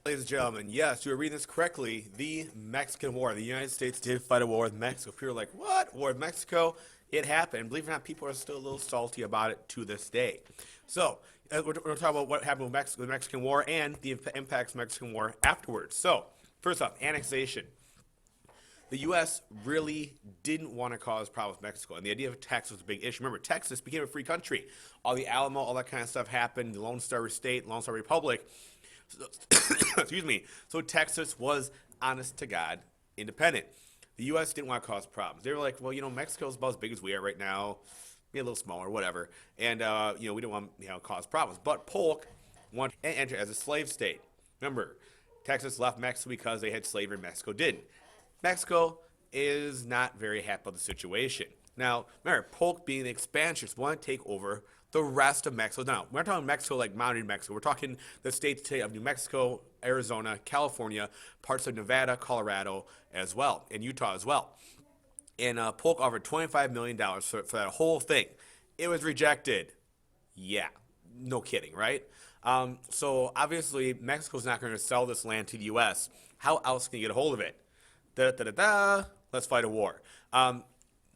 Ladies and gentlemen, yes, you are reading this correctly. The Mexican War. The United States did fight a war with Mexico. People are like, what? War with Mexico? It happened. Believe it or not, people are still a little salty about it to this day. So, we're going to talk about what happened with the Mexican War and the impacts of the Mexican War afterwards. So, first off, annexation. The U.S. really didn't want to cause problems with Mexico, and the idea of Texas was a big issue. Remember, Texas became a free country. All the Alamo, all that kind of stuff happened. The Lone Star State, Lone Star Republic. So, excuse me. So Texas was, honest to God, independent. The U.S. didn't want to cause problems. They were like, well, Mexico's about as big as we are right now, maybe a little smaller, whatever. And we didn't want to cause problems. But Polk wanted to enter as a slave state. Remember, Texas left Mexico because they had slavery. Mexico didn't. Mexico is not very happy about the situation. Now, remember, Polk being the expansionists want to take over the rest of Mexico. Now, we're not talking Mexico like mountain Mexico. We're talking the states of New Mexico, Arizona, California, parts of Nevada, Colorado as well, and Utah as well. And Polk offered $25 million for that whole thing. It was rejected. Yeah, no kidding, right? So obviously, Mexico's not going to sell this land to the U.S. How else can you get a hold of it? Da-da-da-da, let's fight a war.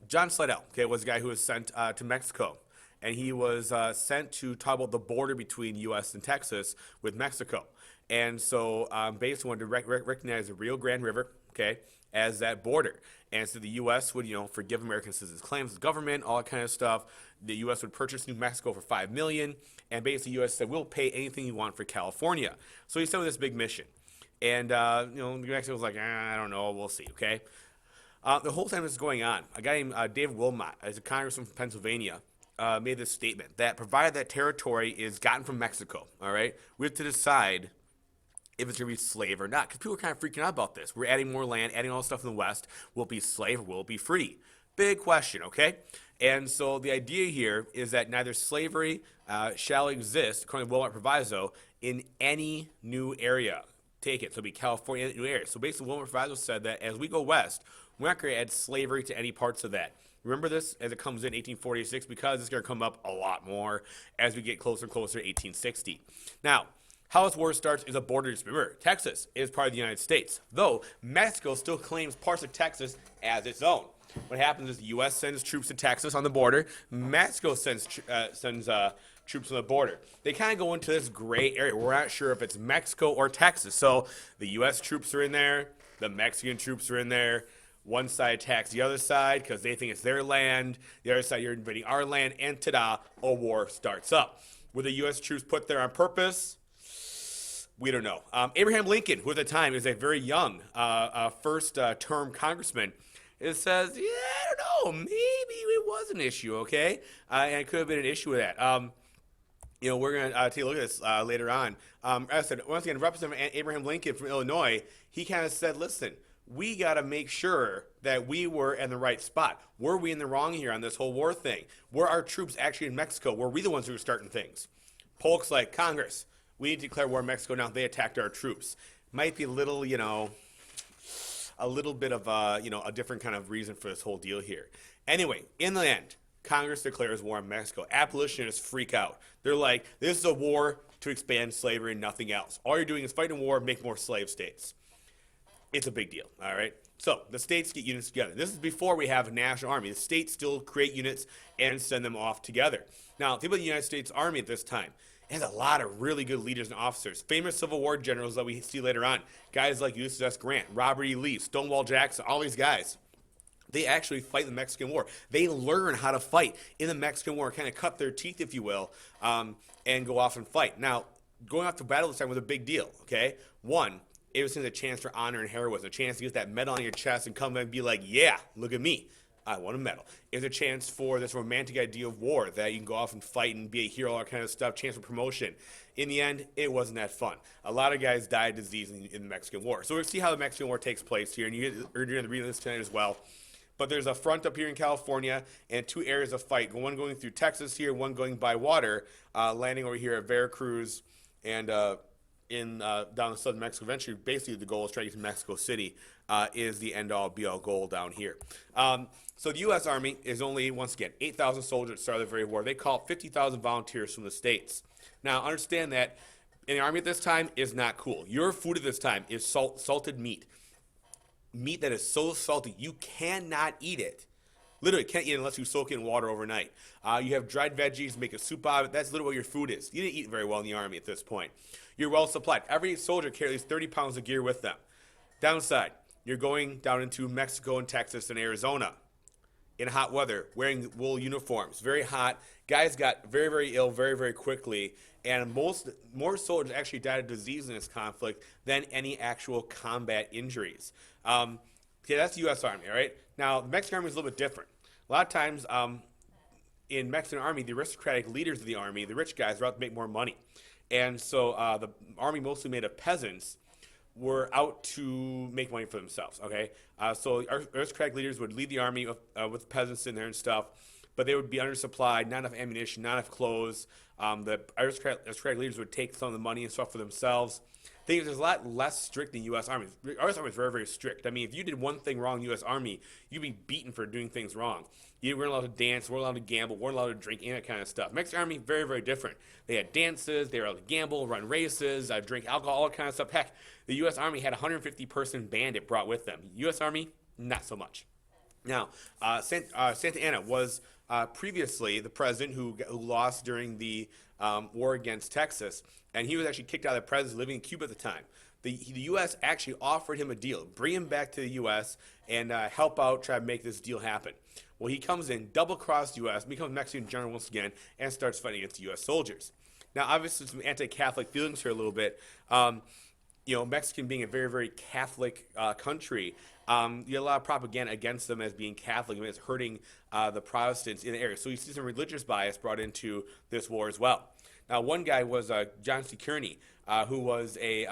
John Slidell, okay, was the guy who was sent to Mexico. And he was sent to talk about the border between U.S. and Texas with Mexico. And so basically wanted to recognize the Rio Grande River, okay, as that border. And so the U.S. would, forgive American citizens' claims to the government, all that kind of stuff. The U.S. would purchase New Mexico for $5 million. And basically the U.S. said, we'll pay anything you want for California. So he sent with this big mission. And, New Mexico was like, I don't know, we'll see, okay? The whole time this is going on, a guy named David Wilmot, as a congressman from Pennsylvania, made this statement that provided that territory is gotten from Mexico, all right, we have to decide if it's going to be slave or not. Because people are kind of freaking out about this. We're adding more land, adding all this stuff in the West. Will it be slave or will it be free? Big question, okay? And so the idea here is that neither slavery shall exist, according to Wilmot Proviso, in any new area. Take it. So it'll be California, new area. So basically, Wilmot Proviso said that as we go west, we're not going to add slavery to any parts of that. Remember this as it comes in 1846 because it's going to come up a lot more as we get closer and closer to 1860. Now, how this war starts is a border dispute. Remember, Texas is part of the United States, though Mexico still claims parts of Texas as its own. What happens is the U.S. sends troops to Texas on the border. Mexico sends troops on the border. They kind of go into this gray area. We're not sure if it's Mexico or Texas. So the U.S. troops are in there. The Mexican troops are in there. One side attacks the other side because they think it's their land. The other side, you're invading our land. And ta-da, a war starts up. Were the U.S. troops put there on purpose? We don't know. Abraham Lincoln, who at the time is a very young first-term congressman, it says, yeah, I don't know, maybe it was an issue, okay? And it could have been an issue with that. We're going to take a look at this later on. As I said, once again, Representative Abraham Lincoln from Illinois, he kind of said, listen, we got to make sure that we were in the right spot. Were we in the wrong here on this whole war thing? Were our troops actually in Mexico? Were we the ones who were starting things? Polk's like, Congress, we need to declare war in Mexico now. They attacked our troops. Might be a little, a little bit of a different kind of reason for this whole deal here. Anyway, in the end, Congress declares war on Mexico. Abolitionists freak out. They're like, this is a war to expand slavery and nothing else. All you're doing is fighting a war, make more slave states. It's a big deal, all right? So the states get units together. This is before we have a national army. The states still create units and send them off together. Now, think about the United States Army at this time. It has a lot of really good leaders and officers. Famous Civil War generals that we see later on. Guys like Ulysses S. Grant, Robert E. Lee, Stonewall Jackson, all these guys. They actually fight the Mexican War. They learn how to fight in the Mexican War, kind of cut their teeth, if you will, and go off and fight. Now, going off to battle this time was a big deal, okay? One, it was a chance for honor and heroism, a chance to get that medal on your chest and come back and be like, yeah, look at me. I won a medal. It's a chance for this romantic idea of war that you can go off and fight and be a hero, all that kind of stuff, chance for promotion. In the end, it wasn't that fun. A lot of guys died of disease in the Mexican War. So we'll see how the Mexican War takes place here, and you're going to read this tonight as well. But there's a front up here in California and two areas of fight, one going through Texas here, one going by water, landing over here at Veracruz and down in southern Mexico. Eventually, basically, the goal is trying to get to Mexico City is the end-all, be-all goal down here. So the U.S. Army is only, once again, 8,000 soldiers at the start of the very war. They call 50,000 volunteers from the states. Now, understand that in the Army at this time is not cool. Your food at this time is salted meat that is so salty you cannot eat it. Literally can't eat it unless you soak it in water overnight. You have dried veggies, make a soup out of it. That's literally what your food is. You didn't eat very well in the Army at this point. You're well supplied. Every soldier carries 30 pounds of gear with them. Downside, you're going down into Mexico and Texas and Arizona in hot weather, wearing wool uniforms, very hot. Guys got very, very ill very, very quickly, and more soldiers actually died of disease in this conflict than any actual combat injuries. Okay, that's the U.S. Army, all right? Now, the Mexican Army is a little bit different. A lot of times in Mexican Army, the aristocratic leaders of the Army, the rich guys, are out to make more money. And so the Army, mostly made of peasants, were out to make money for themselves, okay? So aristocratic leaders would lead the Army with peasants in there and stuff, but they would be undersupplied, not enough ammunition, not enough clothes. The aristocratic leaders would take some of the money and stuff for themselves. Things there's a lot less strict than U.S. Army. U.S. Army is very, very strict. I mean, if you did one thing wrong in the U.S. Army, you'd be beaten for doing things wrong. You weren't allowed to dance, weren't allowed to gamble, weren't allowed to drink, any of that kind of stuff. Mexican Army, very, very different. They had dances, they were allowed to gamble, run races, drink alcohol, all that kind of stuff. Heck, the U.S. Army had a 150-person band it brought with them. U.S. Army, not so much. Now, Santa Anna was previously the president who lost during the war against Texas, and he was actually kicked out of the presidency, living in Cuba at the time. The U.S. actually offered him a deal, bring him back to the U.S. and help out, try to make this deal happen. Well, he comes in, double-crossed the U.S., becomes Mexican general once again, and starts fighting against U.S. soldiers. Now, obviously, some anti-Catholic feelings here a little bit. Mexican being a very, very Catholic country, you get a lot of propaganda against them as being Catholic, and it's hurting the Protestants in the area. So you see some religious bias brought into this war as well. Now, one guy was John C. Kearney, who was a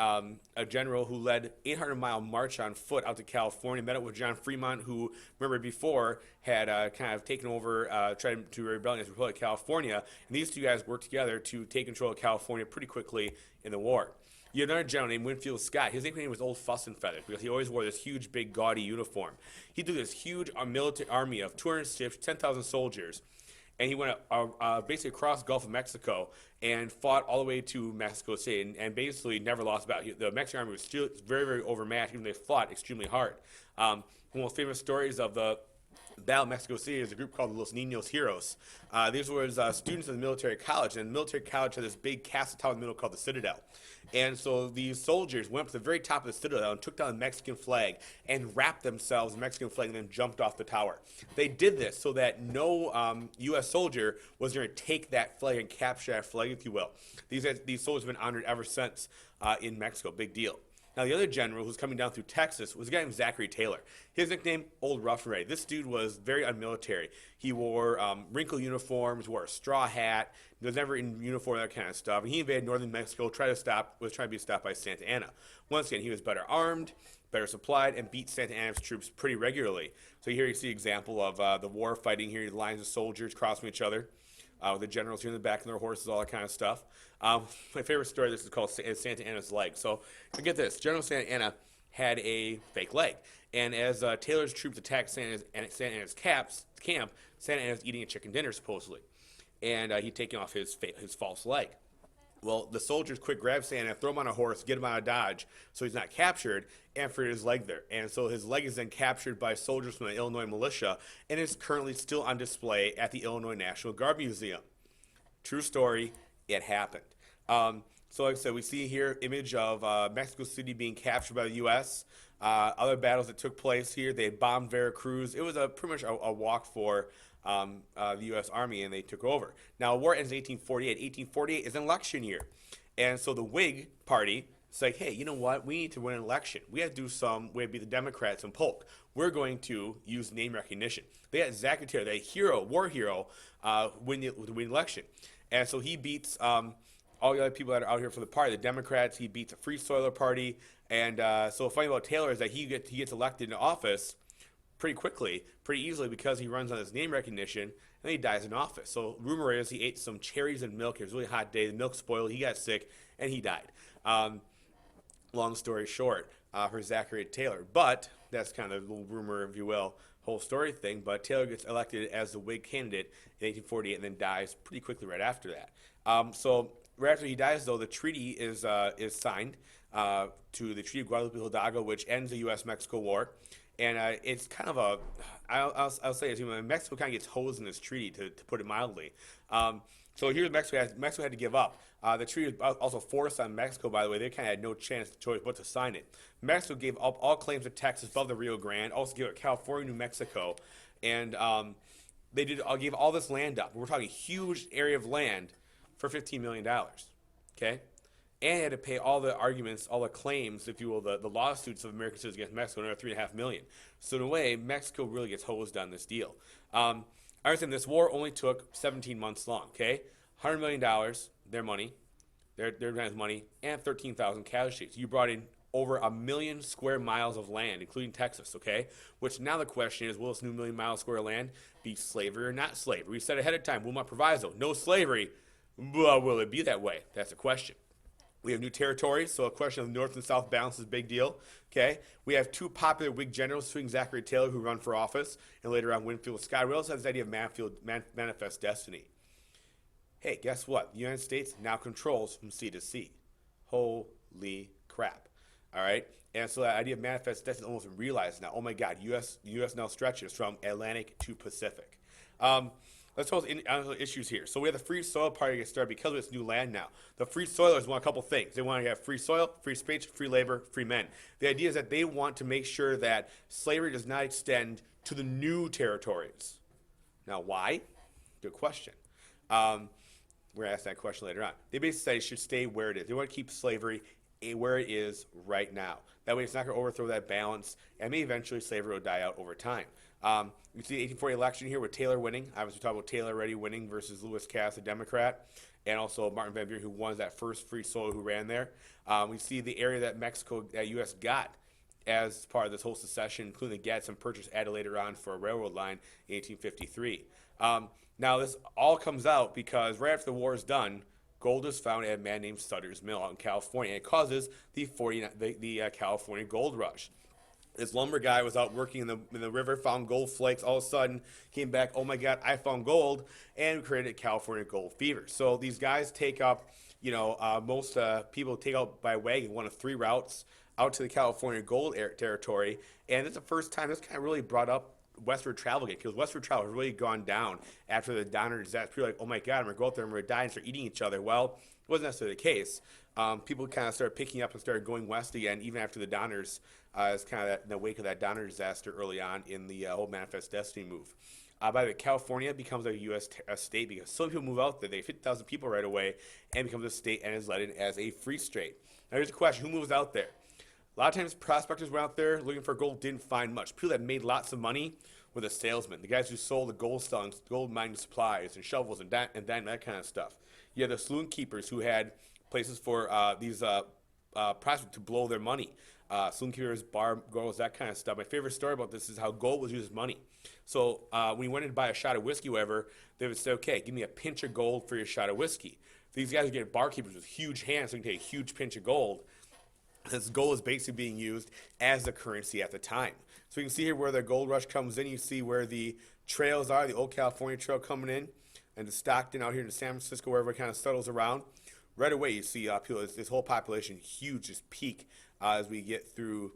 general who led 800-mile march on foot out to California, met up with John Fremont, who, remember before, had kind of taken over, tried to rebel against the Republic of California. And these two guys worked together to take control of California pretty quickly in the war. You had another general named Winfield Scott. His nickname was Old Fuss and Feathers because he always wore this huge, big, gaudy uniform. He took this huge military army of 200 ships, 10,000 soldiers, and he went basically across the Gulf of Mexico and fought all the way to Mexico City and basically never lost a battle. The Mexican army was still very, very overmatched, even though they fought extremely hard. One of the most famous stories of the Battle of Mexico City is a group called Los Niños Heroes. These were students of the military college, and the military college had this big castle tower in the middle called the Citadel. And so these soldiers went up to the very top of the Citadel and took down the Mexican flag and wrapped themselves in the Mexican flag and then jumped off the tower. They did this so that no U.S. soldier was going to take that flag and capture that flag, if you will. These soldiers have been honored ever since in Mexico. Big deal. Now, the other general who's coming down through Texas was a guy named Zachary Taylor. His nickname, Old Rough and Ready. This dude was very unmilitary. He wore wrinkled uniforms, wore a straw hat, was never in uniform, that kind of stuff. And he invaded northern Mexico, was trying to be stopped by Santa Anna. Once again, he was better armed, better supplied, and beat Santa Anna's troops pretty regularly. So here you see an example of the war fighting here, lines of soldiers crossing each other. With the generals here in the back of their horses, all that kind of stuff. My favorite story, this is called Santa Anna's leg. So, forget this. General Santa Anna had a fake leg. And as Taylor's troops attacked Santa Anna's camp, Santa Anna was eating a chicken dinner, supposedly. And he'd taken off his false leg. Well, the soldiers quick grab Santa, throw him on a horse, get him out of Dodge so he's not captured, and for his leg there. And so his leg is then captured by soldiers from the Illinois militia and is currently still on display at the Illinois National Guard Museum. True story, it happened. So like I said, we see here image of Mexico City being captured by the U.S., other battles that took place here. They bombed Veracruz. It was pretty much a walk for the U.S. Army, and they took over. Now, war ends in 1848. 1848 is an election year. And so the Whig Party is like, hey, you know what? We need to win an election. We have to be the Democrats in Polk. We're going to use name recognition. They had Zachary Taylor, the war hero, win the election. And so he beats all the other people that are out here for the party, the Democrats. He beats the Free Soiler Party. And so funny about Taylor is that he gets elected into office pretty quickly, pretty easily, because he runs on his name recognition, and then he dies in office. So rumor is he ate some cherries and milk. It was a really hot day. The milk spoiled. He got sick, and he died. Long story short, for Zachary Taylor. But that's kind of a little rumor, if you will, whole story thing. But Taylor gets elected as the Whig candidate in 1848 and then dies pretty quickly right after that. So right after he dies, though, the treaty is signed to the Treaty of Guadalupe Hidalgo, which ends the U.S.-Mexico War. And it's kind of a, I'll say it, Mexico kind of gets hosed in this treaty, to put it mildly. So here Mexico had to give up. The treaty was also forced on Mexico, by the way. They kind of had no choice but to sign it. Mexico gave up all claims to Texas above the Rio Grande, also gave it California, New Mexico, and gave all this land up. We're talking a huge area of land for $15 million, okay? And had to pay all the arguments, all the claims, if you will, the lawsuits of American citizens against Mexico, another $3.5 million. So in a way, Mexico really gets hosed on this deal. I understand this war only took 17 months long, okay? $100 million, their money, their guys' money, and 13,000 casualties. You brought in over 1 million square miles of land, including Texas, okay? Which now the question is, will this new 1 million mile square land be slavery or not slavery? We said ahead of time, Wilmot Proviso, no slavery. Well, will it be that way? That's a question. We have new territories, so a question of North and South balance is a big deal. Okay, we have two popular Whig generals, including Zachary Taylor, who run for office, and later on Winfield Scott. We also have this idea of manifest destiny. Hey, guess what? The United States now controls from sea to sea. Holy crap! All right, and so that idea of manifest destiny is almost realized now. Oh my God, U.S. now stretches from Atlantic to Pacific. Let's talk about issues here. So we have the Free Soil Party get started because of its new land now. The Free Soilers want a couple things. They want to have free soil, free speech, free labor, free men. The idea is that they want to make sure that slavery does not extend to the new territories. Now, why? Good question. We're going to ask that question later on. They basically say it should stay where it is. They want to keep slavery where it is right now. That way it's not going to overthrow that balance, and maybe eventually slavery will die out over time. You see the 1840 election here with Taylor winning. Obviously, we talked about Taylor already winning versus Lewis Cass, a Democrat, and also Martin Van Buren, who won that first free soil who ran there. We see the area that U.S. got as part of this whole secession, including the Gadsden Purchase added later on for a railroad line in 1853. Now, this all comes out because right after the war is done, gold is found at a man named Sutter's Mill out in California, and it causes the California gold rush. This lumber guy was out working in the river, found gold flakes. All of a sudden, came back, oh my God, I found gold, and created California gold fever. So these guys take up, most people take out by wagon one of 3 routes out to the California gold territory, and it's the first time this kind of really brought up westward travel again, because westward travel has really gone down after the Donner disaster. People were like, oh my God, I'm going to go out there and we're going to die and start eating each other. Well, it wasn't necessarily the case. People kind of started picking up and started going west again, even after the Donners, is kind of in the wake of that Donner disaster early on in the whole Manifest Destiny move. By the way, California becomes a U.S. State because so many people move out there. They have 50,000 people right away and becomes a state and is let in as a free state. Now here's the question, who moves out there? A lot of times prospectors went out there looking for gold, didn't find much. People that made lots of money were the salesmen, the guys who sold the gold mining supplies and shovels and that kind of stuff. You had the saloon keepers who had places for these prospects to blow their money. Saloon keepers, bar girls, that kind of stuff. My favorite story about this is how gold was used as money. So when you went in to buy a shot of whiskey, whatever, they would say, okay, give me a pinch of gold for your shot of whiskey. These guys would get barkeepers with huge hands, so you can take a huge pinch of gold. This gold is basically being used as the currency at the time. So you can see here where the gold rush comes in. You see where the trails are, the old California Trail coming in, and the Stockton out here to San Francisco, wherever it kind of settles around. Right away, you see people, this whole population, huge, just peak as we get through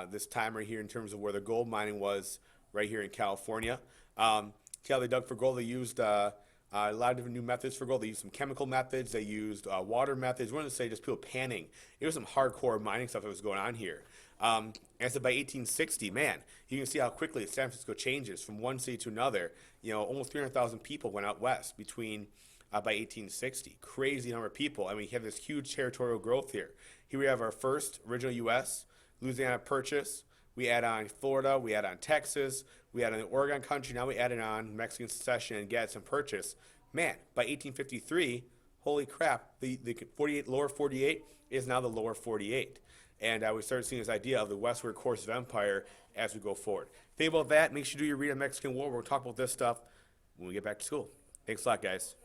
this time right here in terms of where the gold mining was right here in California. See how they dug for gold? They used a lot of different new methods for gold. They used some chemical methods. They used water methods. We wanted to say just people panning. It was some hardcore mining stuff that was going on here. And so by 1860, man, you can see how quickly San Francisco changes from one city to another. Almost 300,000 people went out west between by 1860. Crazy number of people. I mean, you have this huge territorial growth here. Here we have our first original U.S., Louisiana Purchase. We add on Florida. We add on Texas. We add on the Oregon Country. Now we added on Mexican Secession and Gadsden Purchase. Man, by 1853, holy crap, the lower 48 is now the lower 48. And we started seeing this idea of the westward course of empire as we go forward. Think about that. Make sure you do your read on Mexican War. We'll talk about this stuff when we get back to school. Thanks a lot, guys.